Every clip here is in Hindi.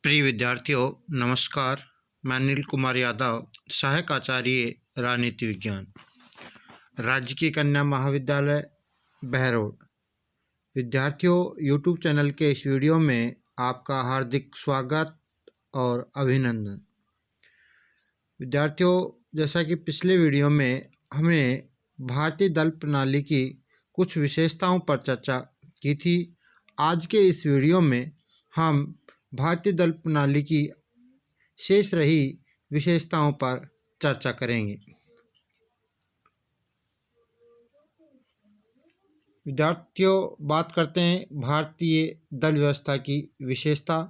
प्रिय विद्यार्थियों, नमस्कार। मैं अनिल कुमार यादव, सहायक आचार्य राजनीति विज्ञान, राज्य की कन्या महाविद्यालय बहरोड। विद्यार्थियों, यूट्यूब चैनल के इस वीडियो में आपका हार्दिक स्वागत और अभिनंदन। विद्यार्थियों, जैसा कि पिछले वीडियो में हमने भारतीय दल प्रणाली की कुछ विशेषताओं पर चर्चा की थी, आज के इस वीडियो में हम भारतीय दल प्रणाली की शेष रही विशेषताओं पर चर्चा करेंगे। विद्यार्थियों, बात करते हैं भारतीय दल व्यवस्था की विशेषता।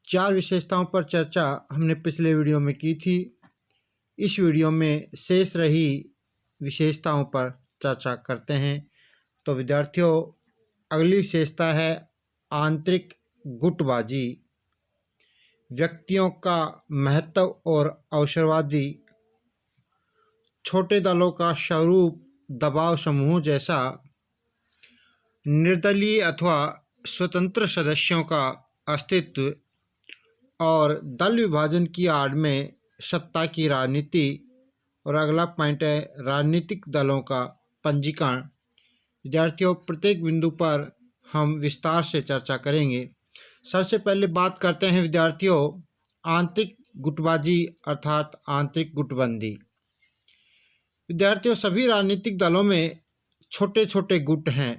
4 विशेषताओं पर चर्चा हमने पिछले वीडियो में की थी। इस वीडियो में शेष रही विशेषताओं पर चर्चा करते हैं। तो विद्यार्थियों, अगली विशेषता है आंतरिक गुटबाजी। व्यक्तियों का महत्व और अवसरवादी, छोटे दलों का स्वरूप दबाव समूह जैसा, निर्दलीय अथवा स्वतंत्र सदस्यों का अस्तित्व और दल विभाजन की आड़ में सत्ता की राजनीति। और अगला पॉइंट है राजनीतिक दलों का पंजीकरण। विद्यार्थियों, प्रत्येक बिंदु पर हम विस्तार से चर्चा करेंगे। सबसे पहले बात करते हैं विद्यार्थियों आंतरिक गुटबाजी अर्थात आंतरिक गुटबंदी। विद्यार्थियों, सभी राजनीतिक दलों में छोटे छोटे गुट हैं।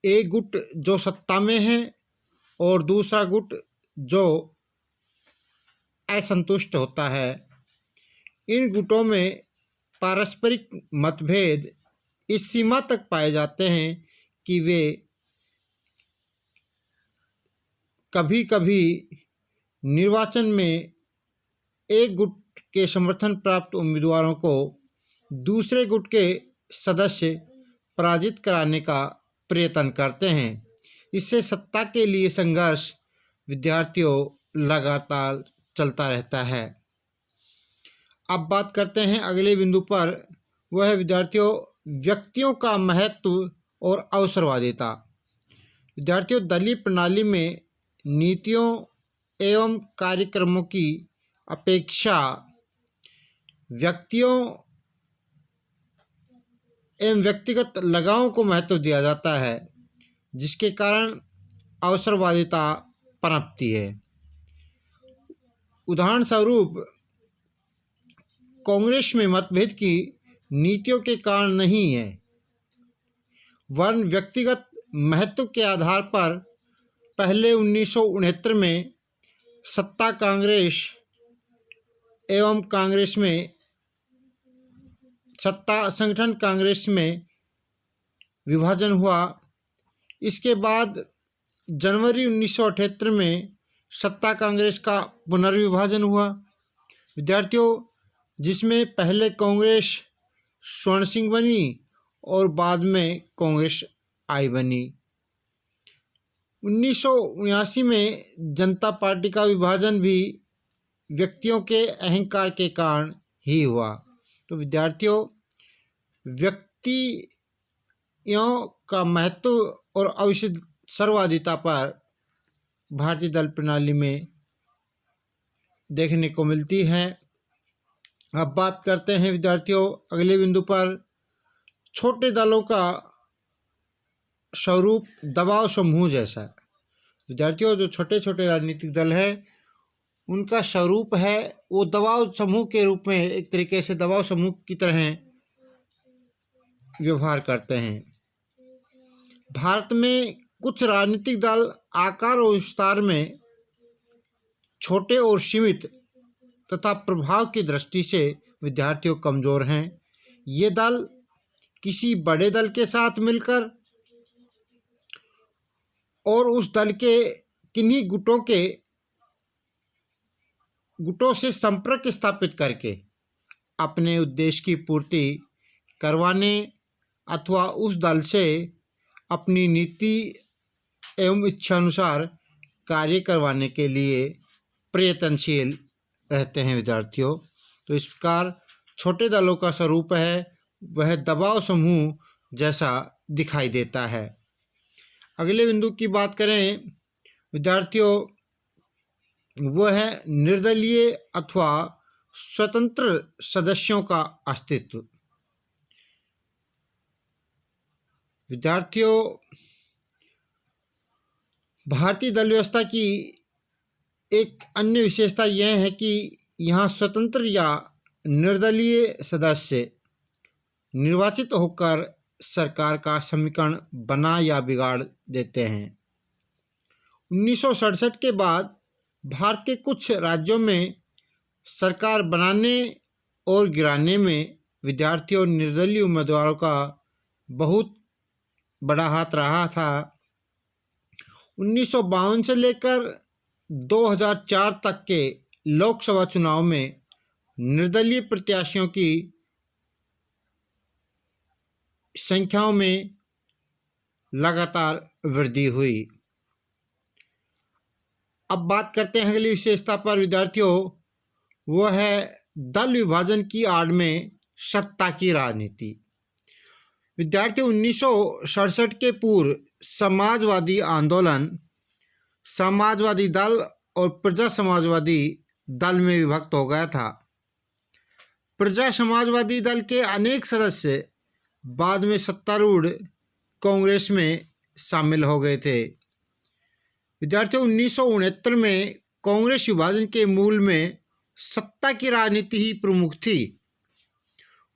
एक गुट जो सत्ता में है और दूसरा गुट जो असंतुष्ट होता है। इन गुटों में पारस्परिक मतभेद इस सीमा तक पाए जाते हैं कि वे कभी कभी निर्वाचन में एक गुट के समर्थन प्राप्त उम्मीदवारों को दूसरे गुट के सदस्य पराजित कराने का प्रयत्न करते हैं। इससे सत्ता के लिए संघर्ष विद्यार्थियों लगातार चलता रहता है। अब बात करते हैं अगले बिंदु पर, वह है विद्यार्थियों व्यक्तियों का महत्व और अवसरवादिता। विद्यार्थियों, दलीय प्रणाली में नीतियों एवं कार्यक्रमों की अपेक्षा व्यक्तियों एवं व्यक्तिगत लगावों को महत्व दिया जाता है, जिसके कारण अवसरवादिता पनपती है। उदाहरण स्वरूप, कांग्रेस में मतभेद की नीतियों के कारण नहीं है, वरन व्यक्तिगत महत्व के आधार पर पहले 1969 में सत्ता कांग्रेस एवं कांग्रेस में सत्ता संगठन कांग्रेस में विभाजन हुआ। इसके बाद जनवरी 1978 में सत्ता कांग्रेस का पुनर्विभाजन हुआ। विद्यार्थियों, जिसमें पहले कांग्रेस स्वर्ण सिंह बनी और बाद में कांग्रेस आई बनी। 1979 में जनता पार्टी का विभाजन भी व्यक्तियों के अहंकार के कारण ही हुआ। तो विद्यार्थियों, व्यक्तियों का महत्व और अवसरवादिता पर भारतीय दल प्रणाली में देखने को मिलती है। अब बात करते हैं विद्यार्थियों अगले बिंदु पर, छोटे दलों का स्वरूप दबाव समूह जैसा। विद्यार्थियों, जो छोटे छोटे राजनीतिक दल है उनका स्वरूप है वो दबाव समूह के रूप में, एक तरीके से दबाव समूह की तरह व्यवहार करते हैं। भारत में कुछ राजनीतिक दल आकार और विस्तार में छोटे और सीमित तथा प्रभाव की दृष्टि से विद्यार्थियों कमजोर हैं। ये दल किसी बड़े दल के साथ मिलकर और उस दल के किन्हीं गुटों से संपर्क स्थापित करके अपने उद्देश्य की पूर्ति करवाने अथवा उस दल से अपनी नीति एवं इच्छानुसार कार्य करवाने के लिए प्रयत्नशील रहते हैं। विद्यार्थियों, तो इस प्रकार छोटे दलों का स्वरूप है वह दबाव समूह जैसा दिखाई देता है। अगले बिंदु की बात करें विद्यार्थियों, वो है निर्दलीय अथवा स्वतंत्र सदस्यों का अस्तित्व। विद्यार्थियों, भारतीय दल व्यवस्था की एक अन्य विशेषता यह है कि यहाँ स्वतंत्र या निर्दलीय सदस्य निर्वाचित होकर सरकार का समीकरण बना या बिगाड़ देते हैं। 1967 के बाद भारत के कुछ राज्यों में सरकार बनाने और गिराने में विद्यार्थियों और निर्दलीय उम्मीदवारों का बहुत बड़ा हाथ रहा था। 1952 से लेकर 2004 तक के लोकसभा चुनाव में निर्दलीय प्रत्याशियों की संख्याओं में लगातार वृद्धि हुई। अब बात करते हैं अगली विशेषता पर विद्यार्थियों, वो है दल विभाजन की आड़ में सत्ता की राजनीति। विद्यार्थियों, 1967 के पूर्व समाजवादी आंदोलन समाजवादी दल और प्रजा समाजवादी दल में विभक्त हो गया था। प्रजा समाजवादी दल के अनेक सदस्य बाद में सत्तारूढ़ कांग्रेस में शामिल हो गए थे। विद्यार्थियों, 1969 में कांग्रेस विभाजन के मूल में सत्ता की राजनीति ही प्रमुख थी।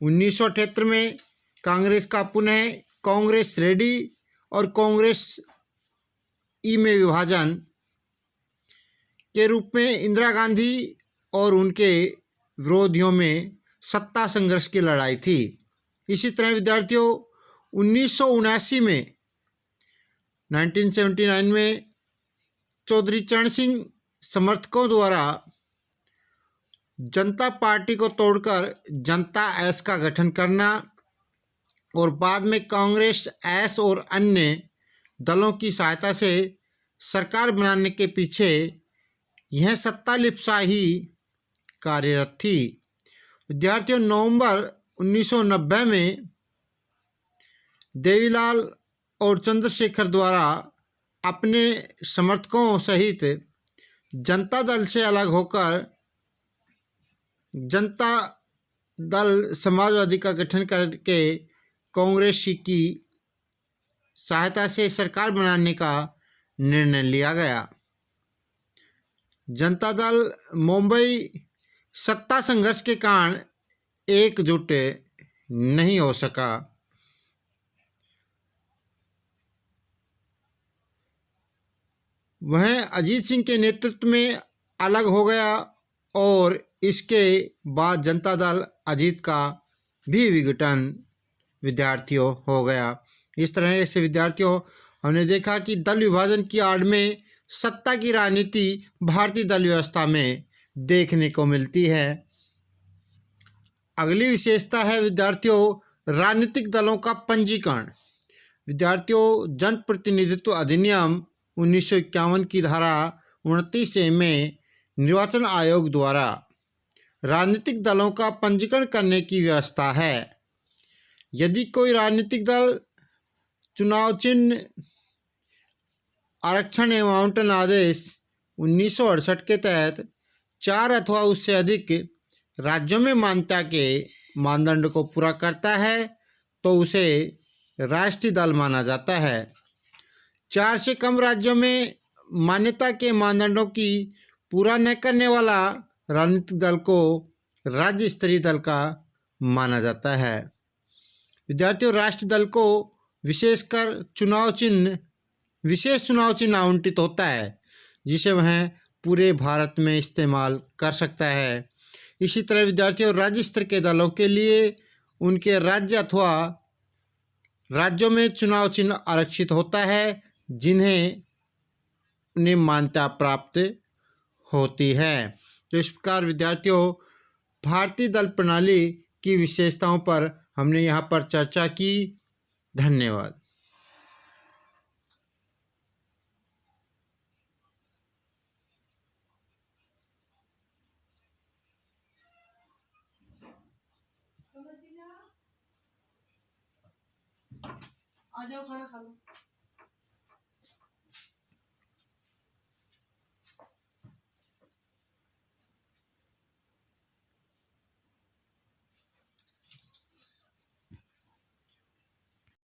1978 में कांग्रेस का पुनः कांग्रेस रेडी और कांग्रेस ई में विभाजन के रूप में इंदिरा गांधी और उनके विरोधियों में सत्ता संघर्ष की लड़ाई थी। इसी तरह विद्यार्थियों, 1979 में 1979 में चौधरी चरण सिंह समर्थकों द्वारा जनता पार्टी को तोड़कर जनता एस का गठन करना और बाद में कांग्रेस एस और अन्य दलों की सहायता से सरकार बनाने के पीछे यह सत्ता लिप्सा ही कार्यरत थी। विद्यार्थियों, नवंबर 1990 में देवीलाल और चंद्रशेखर द्वारा अपने समर्थकों सहित जनता दल से अलग होकर जनता दल समाजवादी का गठन करके कांग्रेस की सहायता से सरकार बनाने का निर्णय लिया गया। जनता दल मुंबई सत्ता संघर्ष के कारण एकजुट नहीं हो सका। वह अजीत सिंह के नेतृत्व में अलग हो गया और इसके बाद जनता दल अजीत का भी विघटन विद्यार्थियों हो गया। इस तरह से विद्यार्थियों, हमने देखा कि दल विभाजन की आड़ में सत्ता की राजनीति भारतीय दल व्यवस्था में देखने को मिलती है। अगली विशेषता है विद्यार्थियों, राजनीतिक दलों का पंजीकरण। विद्यार्थियों, जनप्रतिनिधित्व अधिनियम 1951 की धारा 29 में निर्वाचन आयोग द्वारा राजनीतिक दलों का पंजीकरण करने की व्यवस्था है। यदि कोई राजनीतिक दल चुनाव चिन्ह आरक्षण एवं आवंटन आदेश 1968 के तहत 4 अथवा उससे अधिक राज्यों में मान्यता के मानदंड को पूरा करता है तो उसे राष्ट्रीय दल माना जाता है। 4 से कम राज्यों में मान्यता के मानदंडों की पूरा न करने वाला राजनीतिक दल को राज्य स्तरीय दल का माना जाता है। विद्यार्थियों, राष्ट्रीय दल को विशेषकर विशेष चुनाव चिन्ह आवंटित होता है जिसे वह पूरे भारत में इस्तेमाल कर सकता है। इसी तरह विद्यार्थियों, राज्य स्तर के दलों के लिए उनके राज्य अथवा राज्यों में चुनाव चिन्ह आरक्षित होता है जिन्हें उन्हें मान्यता प्राप्त होती है। तो इस प्रकार विद्यार्थियों, भारतीय दल प्रणाली की विशेषताओं पर हमने यहाँ पर चर्चा की। धन्यवाद। आ जाओ, खाना खा लो।